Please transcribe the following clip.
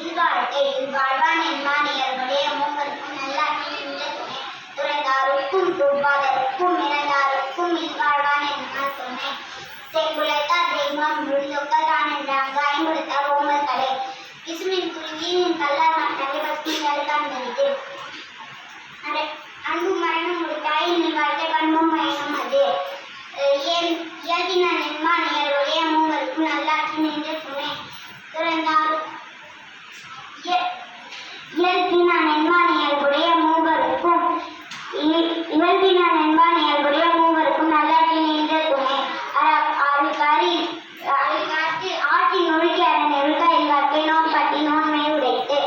இல்வாழ்க்கை இல்வாழ்வான் என்மானியர்களுடைய மூவருக்கும் நல்லாட்சி நின்ற துணை துறைந்தாருக்கும் துர்பாதருக்கும் இறந்தாருக்கும் இல்வாழ்வான் என்மான் துணை செங்குலைத்தார் தெய்வம் முழுதொக்கத்தான் என்றாங்க ஐங்குடுத்தார் ஓமல் தலை விசுமின் குருவியின் கல்லார் நாட்டை பற்றி அழுத்தான் நினைத்து அன்பு மரணம் முடித்தாய் நீ வாழ்க்கை பண்பும் பயனும் அது இயல்பின நென்மானியர்களுடைய மூவருக்கும் நல்லாட்சி நின்ற துணை துறந்தார் இயல்பின நென்மானியர்களுடைய மூவருக்கும் நல்லாட்சி நின்ற துணை அழுக்காத்து ஆற்றி நொழுக்கி அதன் நெருக்க இல்வாழ்க்கை நோன் பட்டி நோன்மை உடைத்து